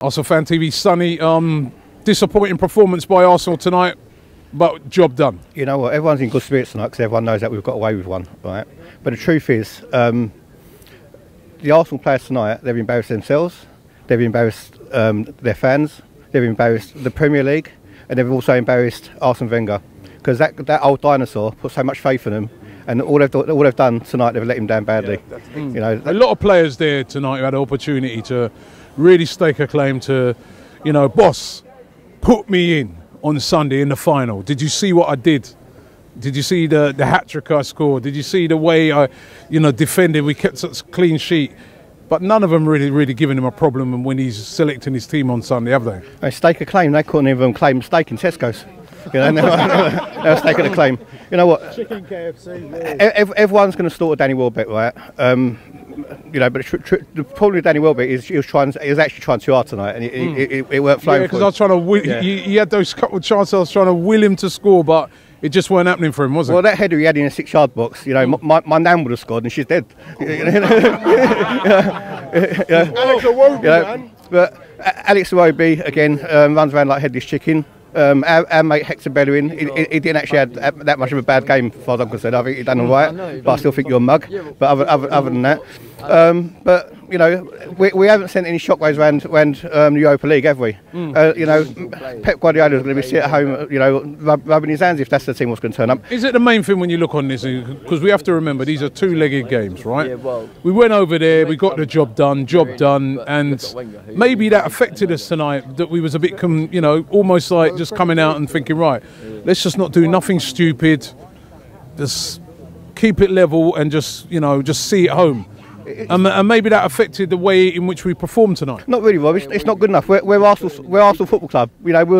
ArsenalFanTV, Sonny, disappointing performance by Arsenal tonight, but job done. You know what, everyone's in good spirits tonight because everyone knows that we've got away with one, right? But the truth is, the Arsenal players tonight, they've embarrassed themselves, they've embarrassed their fans, they've embarrassed the Premier League, and they've also embarrassed Arsene Wenger, because that old dinosaur put so much faith in them, and all they've done tonight, they've let him down badly. Yeah, you know, a lot of players there tonight who had an opportunity to really stake a claim to, you know, boss, put me in on Sunday in the final. Did you see what I did? Did you see the hat-trick I scored? Did you see the way I, you know, defended? We kept such a clean sheet. But none of them really giving him a problem when he's selecting his team on Sunday, have they? They stake a claim. They couldn't even claim steak in Tesco's. You know, they're staking a claim. You know what? Chicken KFC. Yeah. Everyone's going to slaughter Danny Welbeck, right? You know, but the problem with Danny Welbeck is he was actually trying too hard tonight, and it weren't flowing. Yeah, because I was trying to will. Yeah. He had those couple of chances. I was trying to will him to score, but it just weren't happening for him, was it? Well, that header he had in a 6-yard box, you know, my nan would have scored, and she's dead. Alex Iwobi, man. But Alex Iwobi again runs around like headless chicken. Our mate Hector Bellerin, he didn't actually have that much of a bad game, as far as I'm concerned. I think he done all right, but I still think you're a mug. But other than that, but you know, we haven't sent any shockwaves around the Europa League, have we? You know, Pep Guardiola is going to be sitting at home, you know, rubbing his hands if that's the team what's going to turn up. Is it the main thing when you look on this? Because we have to remember these are two-legged games, right? Yeah, well, we went over there, we got the job done, and maybe that affected us tonight. That we was a bit, you know, almost like just coming out and thinking, right, let's just not do nothing stupid, just keep it level and just, you know, just see it home. And maybe that affected the way in which we performed tonight. Not really, Rob. It's not good enough. We're Arsenal Football Club. You know, we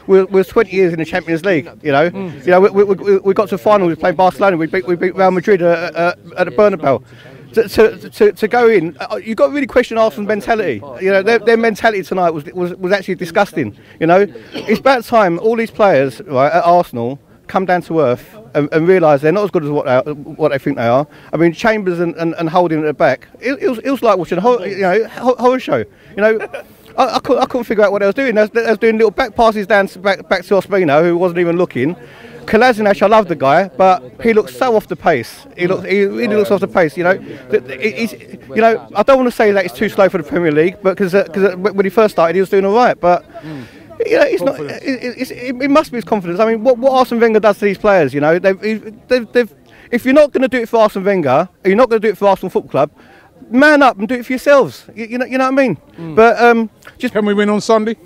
was 20 years in the Champions League. You know, you know, we got to the final. We played Barcelona. We beat Real Madrid at the Bernabeu. To go in, you've got to really question Arsenal's mentality. You know, their mentality tonight was actually disgusting. You know, it's about time all these players, right, at Arsenal come down to earth and realise they're not as good as what they think they are. I mean, Chambers and Holding at the back, it was like watching a horror show. You know, I couldn't figure out what they was doing. They was doing little back passes back to Ospina, who wasn't even looking. Kolasinac, I love the guy, but he looks so off the pace. He really looks off the pace. You know, you know, I don't want to say that he's too slow for the Premier League, but because when he first started, he was doing all right, but. You know, it's not. It must be his confidence. I mean, what Arsene Wenger does to these players, you know, if you're not going to do it for Arsene Wenger, you're not going to do it for Arsenal Football Club, man up and do it for yourselves. You know what I mean? But just can we win on Sunday?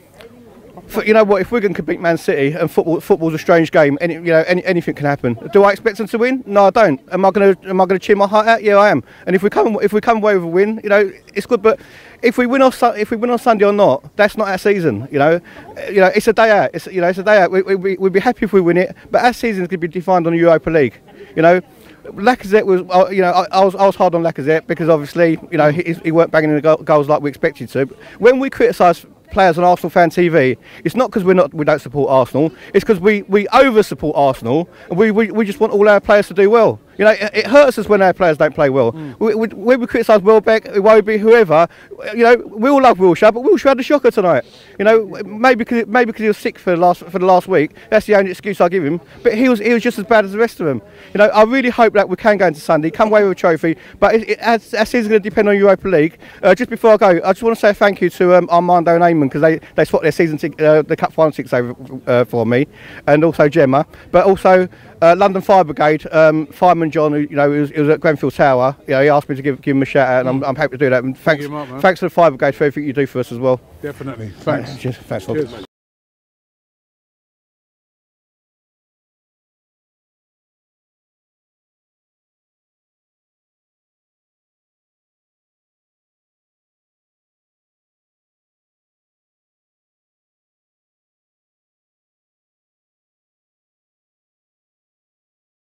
You know what? If Wigan can beat Man City, and football's a strange game, and you know anything can happen. Do I expect them to win? No, I don't. Am I going to cheer my heart out? Yeah, I am. And if we come away with a win, you know, it's good. But if we win on Sunday or not, that's not our season. You know, it's a day out. It's a day out. We'd be happy if we win it, but our season is going to be defined on the Europa League. You know. Lacazette was, you know, I was hard on Lacazette because obviously, you know, he weren't banging the goals like we expected to. But when we criticise players on ArsenalFanTV, it's not because we don't support Arsenal. It's because we over support Arsenal, and we just want all our players to do well. You know, it hurts us when our players don't play well. When we criticise Welbeck, Iwobi, whoever, you know, we all love Wilshere, but Wilshere had a shocker tonight. You know, maybe because he was sick for the last week. That's the only excuse I give him. But he was just as bad as the rest of them. You know, I really hope that we can go into Sunday, come away with a trophy. But our season's going to depend on Europa League. Just before I go, I just want to say thank you to Armando and Eamon, because they swapped their the cup final tickets over for me, and also Gemma, but also London Fire Brigade, Fireman John, who, you know, he was at Grenfell Tower. You know, he asked me to give him a shout out, and I'm happy to do that. And thanks to the Fire Brigade for everything you do for us as well. Definitely. Thanks. Thanks.